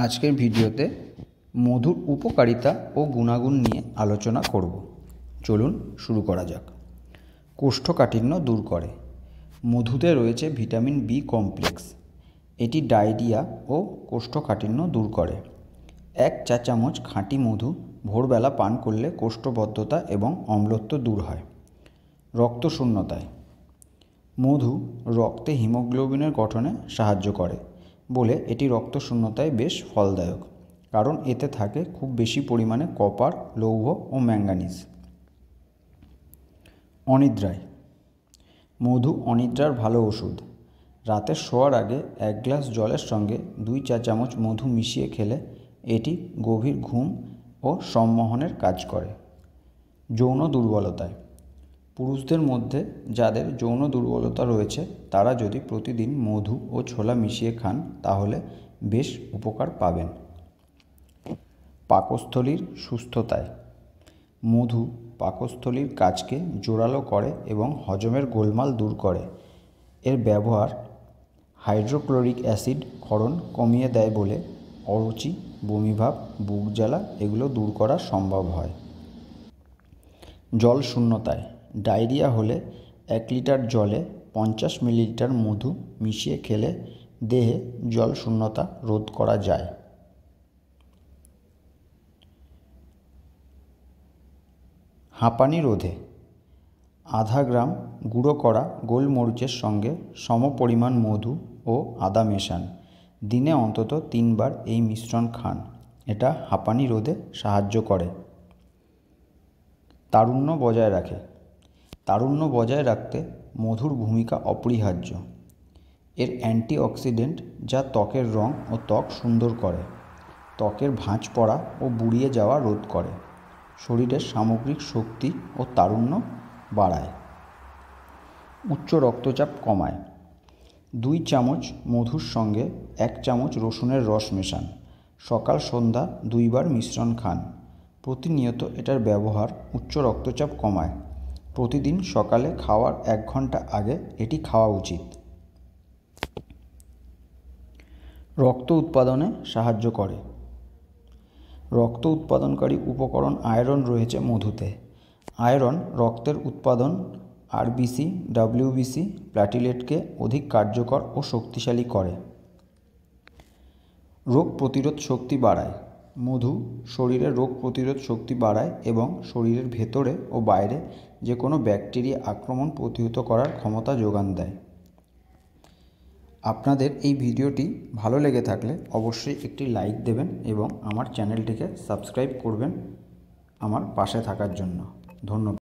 আজকের ভিডিওতে মধুর উপকারিতা ও গুণাগুণ নিয়ে আলোচনা করব। চলুন শুরু করা যাক। কোষ্ঠকাঠিন্য দূর করে। মধুতে রয়েছে ভিটামিন বি কমপ্লেক্স। এটি ডায়রিয়া ও কোষ্ঠকাঠিন্য দূর করে। 1 চা চামচ খাঁটি মধু ভোরবেলা পান করলে কোষ্ঠবদ্ধতা এবং অম্লত্ব দূর হয়। রক্তশূন্যতায় মধু রক্তে হিমোগ্লোবিনের গঠনে সাহায্য করে বলে এটি রক্তশূন্যতায় বেশ ফলদায়ক, কারণ এতে থাকে খুব বেশি পরিমাণে কপার, লৌহ ও ম্যাঙ্গানিজ। অনিদ্রায় মধু অনিদ্রার ভালো ওষুধ। রাতে শোয়ার আগে 1 গ্লাস জলের সঙ্গে 2 চা চামচ মধু মিশিয়ে খেলে এটি গভীর ঘুম ও সম্মোহনের কাজ করে। যৌন দুর্বলতায় পুরুষদের মধ্যে যাদের যৌন দুর্বলতা রয়েছে তারা যদি প্রতিদিন মধু ও ছোলা মিশিয়ে খান তাহলে বেশ উপকার পাবেন। পাকস্থলীর সুস্থতায় মধু পাকস্থলীর কাজকে জোরালো করে এবং হজমের গোলমাল দূর করে। এর ব্যবহার হাইড্রোক্লোরিক অ্যাসিড ক্ষরণ কমিয়ে দেয় বলে অরুচি, বমিভাব, বুক জ্বালা এগুলো দূর করা সম্ভব হয়। জল শূন্যতায় ডায়রিয়া হলে 1 লিটার জলে 50 মিলিলিটার মধু মিশিয়ে খেলে দেহে জল শূন্যতা রোধ করা যায়। হাঁপানি রোধে আধা গ্রাম গুঁড়ো করা গোলমরিচের সঙ্গে সমপরিমাণ মধু ও আদা মেশান। দিনে অন্তত 3 বার এই মিশ্রণ খান। এটা হাঁপানি রোধে সাহায্য করে। তারুণ্য বজায় রাখে। তারুণ্য বজায় রাখতে মধুর ভূমিকা অপরিহার্য। এর অ্যান্টিঅক্সিডেন্ট যা ত্বকের রং ও ত্বক সুন্দর করে, ত্বকের ভাঁজ পড়া ও বুড়িয়ে যাওয়া রোধ করে, শরীরের সামগ্রিক শক্তি ও তারুণ্য বাড়ায়। উচ্চ রক্তচাপ কমায়। 2 চামচ মধুর সঙ্গে 1 চামচ রসুনের রস মেশান। সকাল সন্ধ্যা 2 বার মিশ্রণ খান। প্রতিনিয়ত এটার ব্যবহার উচ্চ রক্তচাপ কমায়। প্রতিদিন সকালে খাওয়ার 1 ঘন্টা আগে এটি খাওয়া উচিত। রক্ত উৎপাদনে সাহায্য করে। রক্ত উৎপাদনকারী উপকরণ আয়রন রয়েছে মধুতে। আয়রন রক্তের উৎপাদন, আরবিসি, ডব্লিউবিসি, প্ল্যাটিলেটকে অধিক কার্যকর ও শক্তিশালী করে। রোগ প্রতিরোধ শক্তি বাড়ায়। মধু শরীরের রোগ প্রতিরোধ শক্তি বাড়ায় এবং শরীরের ভেতরে ও বাইরে যে কোনো ব্যাকটেরিয়া আক্রমণ প্রতিহত করার ক্ষমতা যোগান দেয়। আপনাদের এই ভিডিওটি ভালো লেগে থাকলে অবশ্যই একটি লাইক দেবেন এবং আমার চ্যানেলটিকে সাবস্ক্রাইব করবেন আমার পাশে থাকার জন্য। ধন্যবাদ।